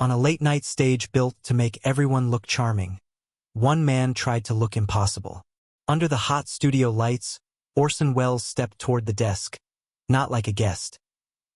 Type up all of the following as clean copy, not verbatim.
On a late-night stage built to make everyone look charming, one man tried to look impossible. Under the hot studio lights, Orson Welles stepped toward the desk, not like a guest,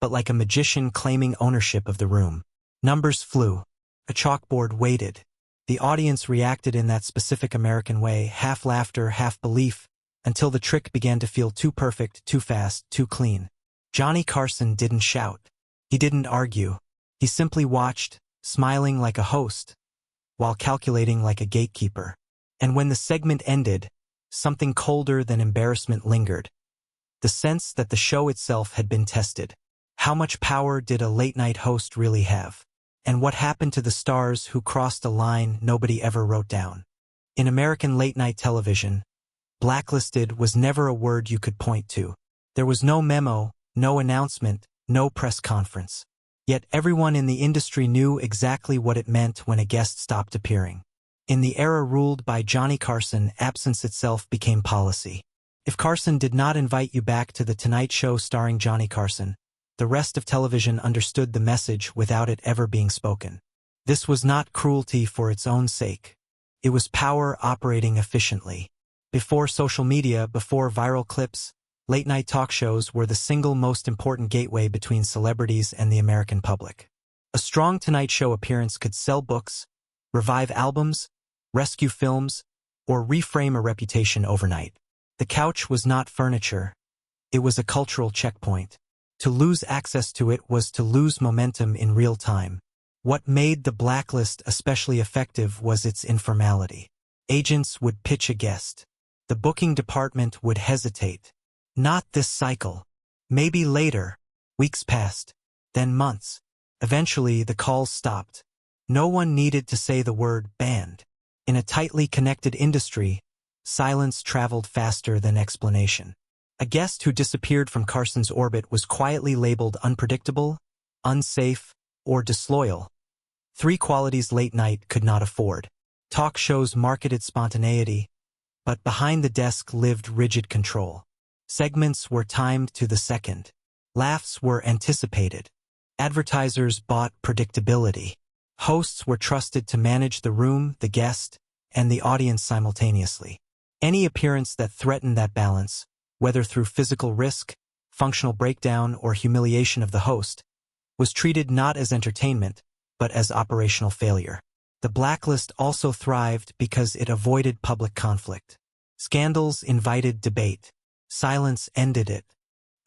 but like a magician claiming ownership of the room. Numbers flew. A chalkboard waited. The audience reacted in that specific American way, half laughter, half belief, until the trick began to feel too perfect, too fast, too clean. Johnny Carson didn't shout. He didn't argue. He simply watched, smiling like a host, while calculating like a gatekeeper. And when the segment ended, something colder than embarrassment lingered. The sense that the show itself had been tested. How much power did a late-night host really have? And what happened to the stars who crossed a line nobody ever wrote down? In American late-night television, blacklisted was never a word you could point to. There was no memo, no announcement, no press conference. Yet everyone in the industry knew exactly what it meant when a guest stopped appearing. In the era ruled by Johnny Carson, absence itself became policy. If Carson did not invite you back to The Tonight Show starring Johnny Carson, the rest of television understood the message without it ever being spoken. This was not cruelty for its own sake. It was power operating efficiently. Before social media, before viral clips, late-night talk shows were the single most important gateway between celebrities and the American public. A strong Tonight Show appearance could sell books, revive albums, rescue films, or reframe a reputation overnight. The couch was not furniture. It was a cultural checkpoint. To lose access to it was to lose momentum in real time. What made the blacklist especially effective was its informality. Agents would pitch a guest. The booking department would hesitate. Not this cycle. Maybe later. Weeks passed. Then months. Eventually, the calls stopped. No one needed to say the word banned. In a tightly connected industry, silence traveled faster than explanation. A guest who disappeared from Carson's orbit was quietly labeled unpredictable, unsafe, or disloyal. 3 qualities late night could not afford. Talk shows marketed spontaneity, but behind the desk lived rigid control. Segments were timed to the second. Laughs were anticipated. Advertisers bought predictability. Hosts were trusted to manage the room, the guest, and the audience simultaneously. Any appearance that threatened that balance, whether through physical risk, functional breakdown, or humiliation of the host, was treated not as entertainment, but as operational failure. The blacklist also thrived because it avoided public conflict. Scandals invited debate. Silence ended it.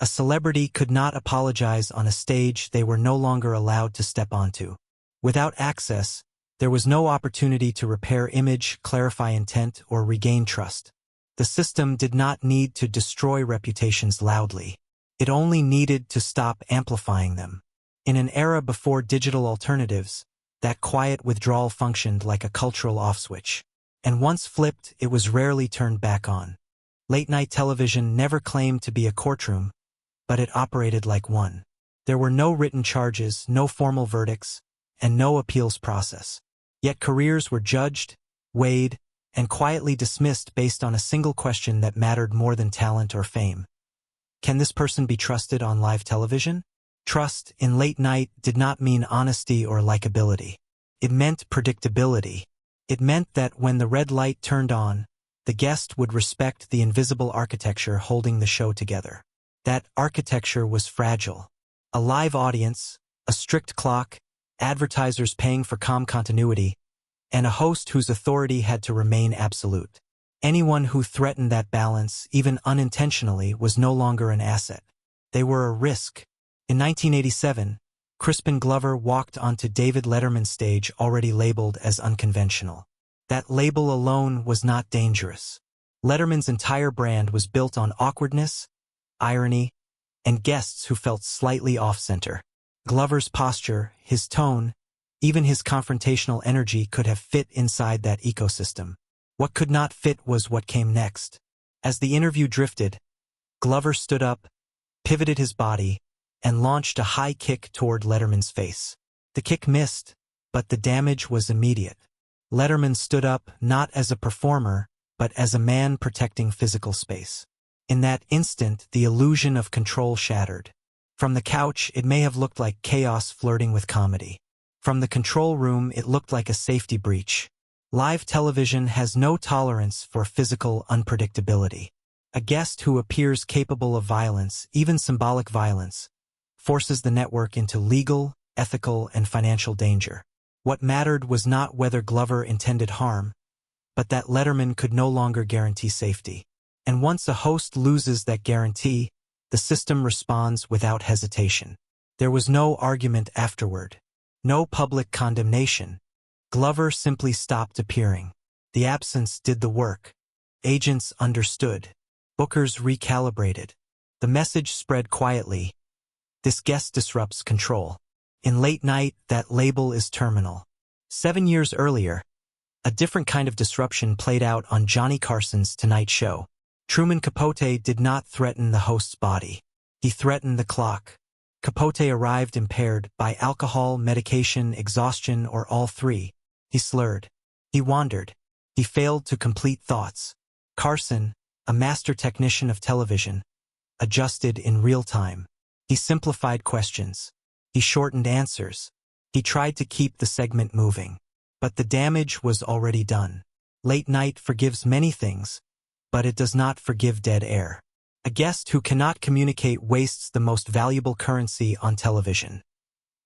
A celebrity could not apologize on a stage they were no longer allowed to step onto. Without access, there was no opportunity to repair image, clarify intent, or regain trust. The system did not need to destroy reputations loudly. It only needed to stop amplifying them. In an era before digital alternatives, that quiet withdrawal functioned like a cultural off-switch. And once flipped, it was rarely turned back on. Late-night television never claimed to be a courtroom, but it operated like one. There were no written charges, no formal verdicts, and no appeals process. Yet careers were judged, weighed, and quietly dismissed based on a single question that mattered more than talent or fame. Can this person be trusted on live television? Trust in late night did not mean honesty or likability. It meant predictability. It meant that when the red light turned on, the guest would respect the invisible architecture holding the show together. That architecture was fragile. A live audience, a strict clock, advertisers paying for calm continuity, and a host whose authority had to remain absolute. Anyone who threatened that balance, even unintentionally, was no longer an asset. They were a risk. In 1987, Crispin Glover walked onto David Letterman's stage already labeled as unconventional. That label alone was not dangerous. Letterman's entire brand was built on awkwardness, irony, and guests who felt slightly off-center. Glover's posture, his tone, even his confrontational energy could have fit inside that ecosystem. What could not fit was what came next. As the interview drifted, Glover stood up, pivoted his body, and launched a high kick toward Letterman's face. The kick missed, but the damage was immediate. Letterman stood up not as a performer, but as a man protecting physical space. In that instant, the illusion of control shattered. From the couch, it may have looked like chaos flirting with comedy. From the control room, it looked like a safety breach. Live television has no tolerance for physical unpredictability. A guest who appears capable of violence, even symbolic violence, forces the network into legal, ethical, and financial danger. What mattered was not whether Glover intended harm, but that Letterman could no longer guarantee safety. And once a host loses that guarantee, the system responds without hesitation. There was no argument afterward. No public condemnation. Glover simply stopped appearing. The absence did the work. Agents understood. Bookers recalibrated. The message spread quietly. This guest disrupts control. In late night, that label is terminal. 7 years earlier, a different kind of disruption played out on Johnny Carson's Tonight Show. Truman Capote did not threaten the host's body. He threatened the clock. Capote arrived impaired by alcohol, medication, exhaustion, or all three. He slurred. He wandered. He failed to complete thoughts. Carson, a master technician of television, adjusted in real time. He simplified questions. He shortened answers. He tried to keep the segment moving. But the damage was already done. Late night forgives many things, but it does not forgive dead air. A guest who cannot communicate wastes the most valuable currency on television.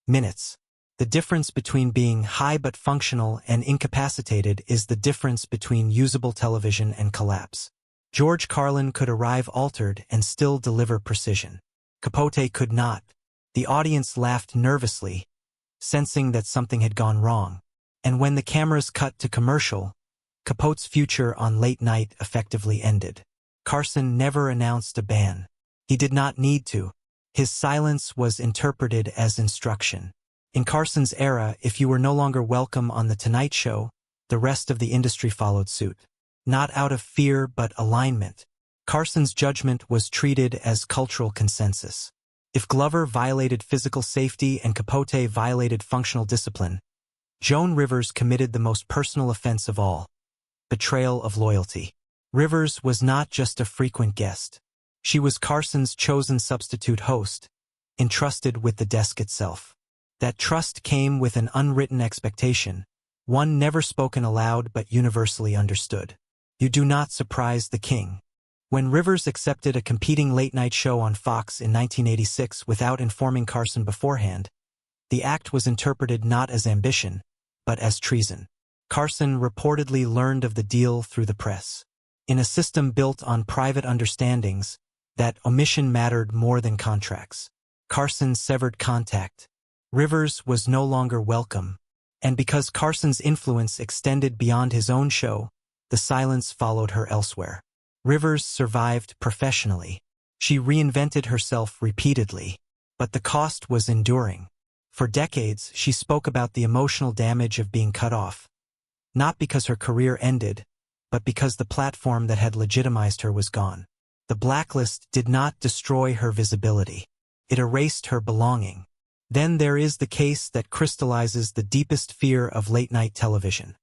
Minutes. The difference between being high but functional and incapacitated is the difference between usable television and collapse. George Carlin could arrive altered and still deliver precision. Capote could not. The audience laughed nervously, sensing that something had gone wrong. And when the cameras cut to commercial, Capote's future on late night effectively ended. Carson never announced a ban. He did not need to. His silence was interpreted as instruction. In Carson's era, if you were no longer welcome on The Tonight Show, the rest of the industry followed suit. Not out of fear but alignment. Carson's judgment was treated as cultural consensus. If Glover violated physical safety and Capote violated functional discipline, Joan Rivers committed the most personal offense of all: betrayal of loyalty. Rivers was not just a frequent guest. She was Carson's chosen substitute host, entrusted with the desk itself. That trust came with an unwritten expectation, one never spoken aloud but universally understood. You do not surprise the king. When Rivers accepted a competing late-night show on Fox in 1986 without informing Carson beforehand, the act was interpreted not as ambition, but as treason. Carson reportedly learned of the deal through the press. In a system built on private understandings, that omission mattered more than contracts. Carson severed contact. Rivers was no longer welcome. And because Carson's influence extended beyond his own show, the silence followed her elsewhere. Rivers survived professionally. She reinvented herself repeatedly. But the cost was enduring. For decades, she spoke about the emotional damage of being cut off. Not because her career ended, but because the platform that had legitimized her was gone. The blacklist did not destroy her visibility. It erased her belonging. Then there is the case that crystallizes the deepest fear of late-night television: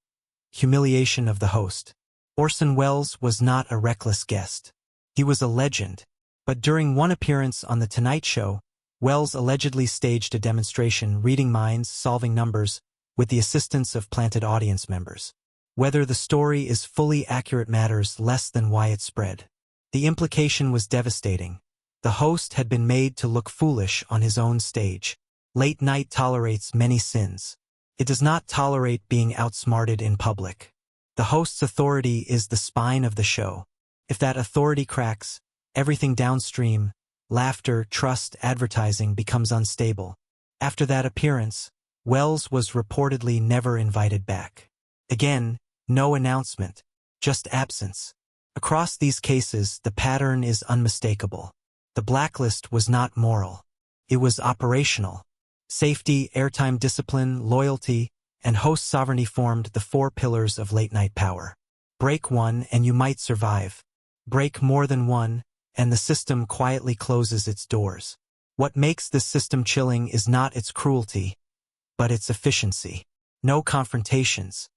humiliation of the host. Orson Welles was not a reckless guest. He was a legend. But during one appearance on The Tonight Show, Welles allegedly staged a demonstration reading minds, solving numbers, with the assistance of planted audience members. Whether the story is fully accurate matters less than why it spread. The implication was devastating. The host had been made to look foolish on his own stage. Late night tolerates many sins. It does not tolerate being outsmarted in public. The host's authority is the spine of the show. If that authority cracks, everything downstream, laughter, trust, advertising, becomes unstable. After that appearance, Welles was reportedly never invited back. Again, no announcement, just absence. Across these cases, the pattern is unmistakable. The blacklist was not moral. It was operational. Safety, airtime discipline, loyalty, and host sovereignty formed the four pillars of late-night power. Break one and you might survive. Break more than one, and the system quietly closes its doors. What makes this system chilling is not its cruelty, but its efficiency. No confrontations.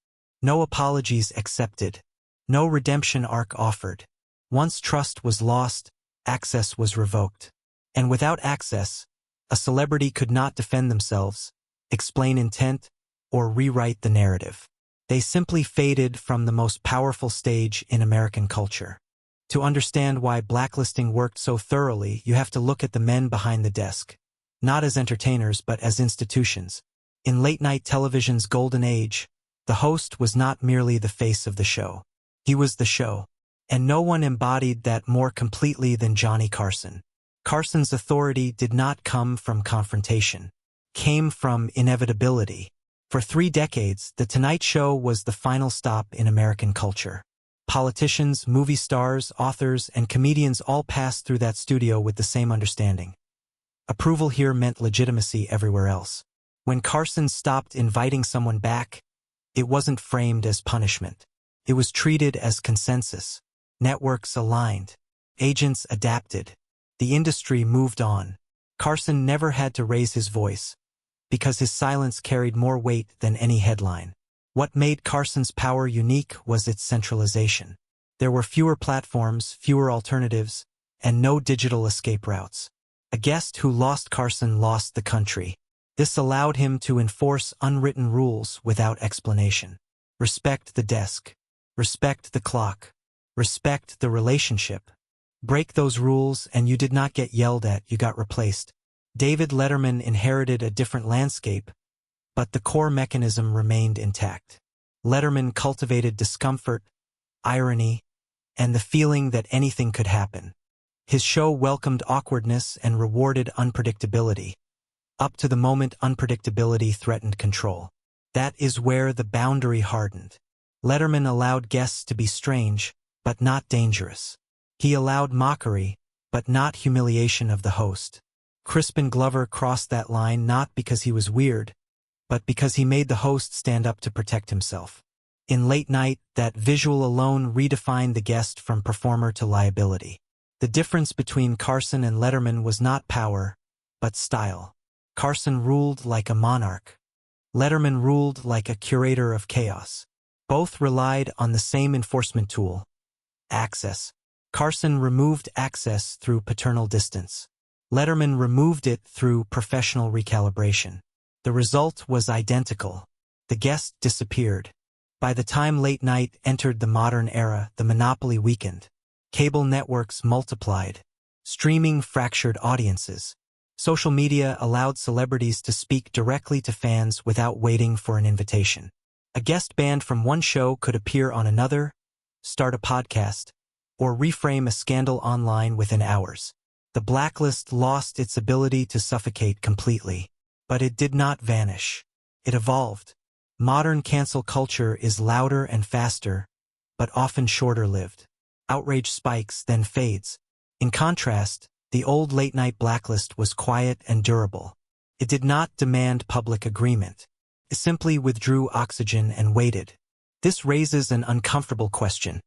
No apologies accepted. No redemption arc offered. Once trust was lost, access was revoked. And without access, a celebrity could not defend themselves, explain intent, or rewrite the narrative. They simply faded from the most powerful stage in American culture. To understand why blacklisting worked so thoroughly, you have to look at the men behind the desk, not as entertainers but as institutions. In late-night television's golden age, the host was not merely the face of the show. He was the show. And no one embodied that more completely than Johnny Carson. Carson's authority did not come from confrontation. Came from inevitability. For 3 decades, The Tonight Show was the final stop in American culture. Politicians, movie stars, authors, and comedians all passed through that studio with the same understanding. Approval here meant legitimacy everywhere else. When Carson stopped inviting someone back, it wasn't framed as punishment. It was treated as consensus. Networks aligned. Agents adapted. The industry moved on. Carson never had to raise his voice, because his silence carried more weight than any headline. What made Carson's power unique was its centralization. There were fewer platforms, fewer alternatives, and no digital escape routes. A guest who lost Carson lost the country. This allowed him to enforce unwritten rules without explanation. Respect the desk. Respect the clock. Respect the relationship. Break those rules and you did not get yelled at, you got replaced. David Letterman inherited a different landscape, but the core mechanism remained intact. Letterman cultivated discomfort, irony, and the feeling that anything could happen. His show welcomed awkwardness and rewarded unpredictability, up to the moment unpredictability threatened control. That is where the boundary hardened. Letterman allowed guests to be strange, but not dangerous. He allowed mockery, but not humiliation of the host. Crispin Glover crossed that line not because he was weird, but because he made the host stand up to protect himself. In late night, that visual alone redefined the guest from performer to liability. The difference between Carson and Letterman was not power, but style. Carson ruled like a monarch. Letterman ruled like a curator of chaos. Both relied on the same enforcement tool: access. Carson removed access through paternal distance. Letterman removed it through professional recalibration. The result was identical. The guest disappeared. By the time late night entered the modern era, the monopoly weakened. Cable networks multiplied. Streaming fractured audiences. Social media allowed celebrities to speak directly to fans without waiting for an invitation. A guest banned from one show could appear on another, start a podcast, or reframe a scandal online within hours. The blacklist lost its ability to suffocate completely. But it did not vanish. It evolved. Modern cancel culture is louder and faster, but often shorter-lived. Outrage spikes, then fades. In contrast, the old late-night blacklist was quiet and durable. It did not demand public agreement. It simply withdrew oxygen and waited. This raises an uncomfortable question.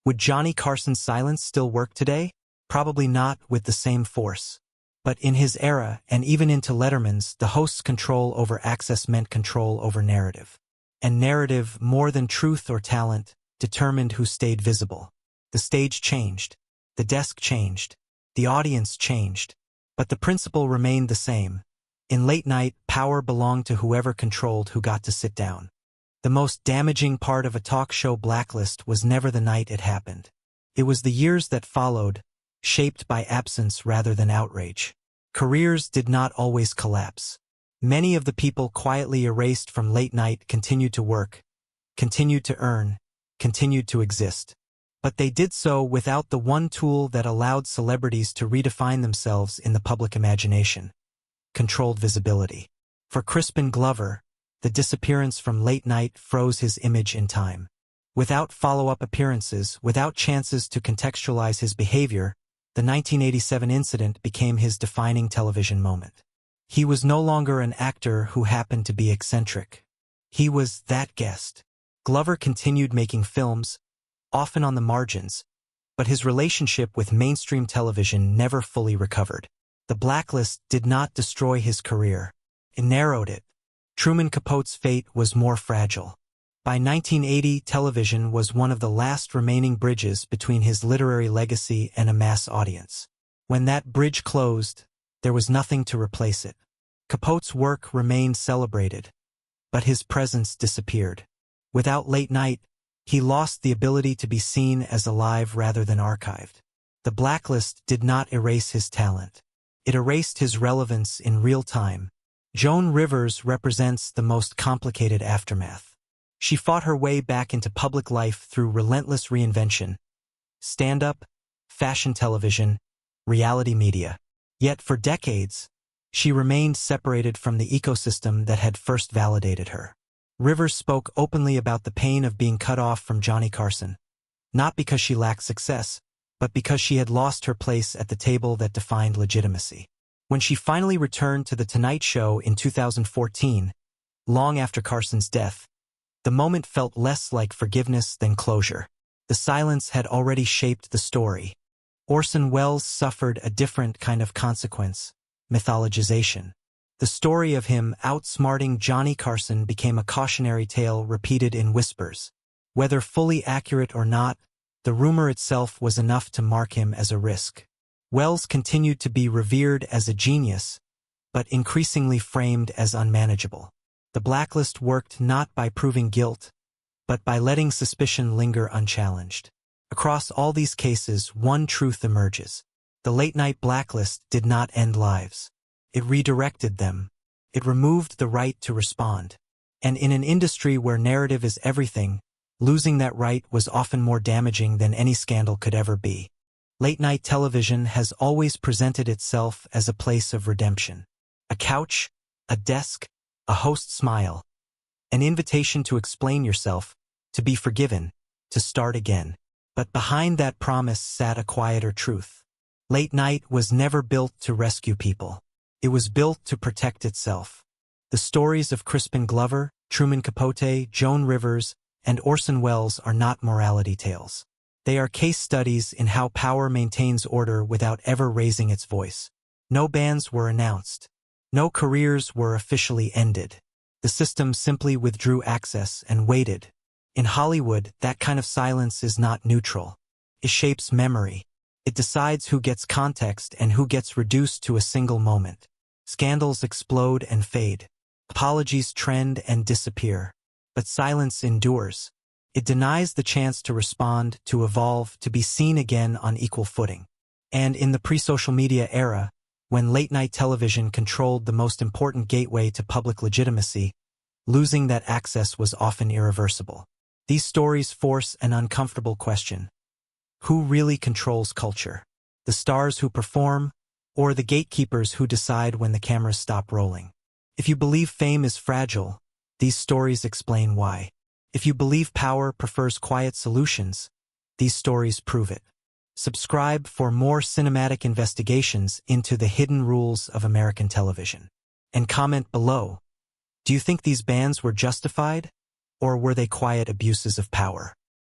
Would Johnny Carson's silence still work today? Probably not with the same force. But in his era, and even into Letterman's, the host's control over access meant control over narrative. And narrative, more than truth or talent, determined who stayed visible. The stage changed. The desk changed. The audience changed. But the principle remained the same. In late night, power belonged to whoever controlled who got to sit down. The most damaging part of a talk show blacklist was never the night it happened. It was the years that followed, shaped by absence rather than outrage. Careers did not always collapse. Many of the people quietly erased from late night continued to work, continued to earn, continued to exist. But they did so without the one tool that allowed celebrities to redefine themselves in the public imagination: controlled visibility. For Crispin Glover, the disappearance from late night froze his image in time. Without follow-up appearances, without chances to contextualize his behavior, the 1987 incident became his defining television moment. He was no longer an actor who happened to be eccentric. He was that guest. Glover continued making films, often on the margins, but his relationship with mainstream television never fully recovered. The blacklist did not destroy his career. It narrowed it. Truman Capote's fate was more fragile. By 1980, television was one of the last remaining bridges between his literary legacy and a mass audience. When that bridge closed, there was nothing to replace it. Capote's work remained celebrated, but his presence disappeared. Without late night, he lost the ability to be seen as alive rather than archived. The blacklist did not erase his talent. It erased his relevance in real time. Joan Rivers represents the most complicated aftermath. She fought her way back into public life through relentless reinvention, stand-up, fashion television, reality media. Yet for decades, she remained separated from the ecosystem that had first validated her. Rivers spoke openly about the pain of being cut off from Johnny Carson, not because she lacked success, but because she had lost her place at the table that defined legitimacy. When she finally returned to The Tonight Show in 2014, long after Carson's death, the moment felt less like forgiveness than closure. The silence had already shaped the story. Orson Welles suffered a different kind of consequence: mythologization. The story of him outsmarting Johnny Carson became a cautionary tale repeated in whispers. Whether fully accurate or not, the rumor itself was enough to mark him as a risk. Welles continued to be revered as a genius, but increasingly framed as unmanageable. The blacklist worked not by proving guilt, but by letting suspicion linger unchallenged. Across all these cases, one truth emerges. The late-night blacklist did not end lives. It redirected them. It removed the right to respond. And in an industry where narrative is everything, losing that right was often more damaging than any scandal could ever be. Late-night television has always presented itself as a place of redemption. A couch, a desk, a host's smile. An invitation to explain yourself, to be forgiven, to start again. But behind that promise sat a quieter truth. Late night was never built to rescue people. It was built to protect itself. The stories of Crispin Glover, Truman Capote, Joan Rivers, and Orson Welles are not morality tales. They are case studies in how power maintains order without ever raising its voice. No bans were announced. No careers were officially ended. The system simply withdrew access and waited. In Hollywood, that kind of silence is not neutral. It shapes memory. It decides who gets context and who gets reduced to a single moment. Scandals explode and fade. Apologies trend and disappear. But silence endures. It denies the chance to respond, to evolve, to be seen again on equal footing. And in the pre-social media era, when late-night television controlled the most important gateway to public legitimacy, losing that access was often irreversible. These stories force an uncomfortable question. Who really controls culture? The stars who perform, or the gatekeepers who decide when the cameras stop rolling? If you believe fame is fragile, these stories explain why. If you believe power prefers quiet solutions, these stories prove it. Subscribe for more cinematic investigations into the hidden rules of American television. And comment below. Do you think these bans were justified? Or were they quiet abuses of power?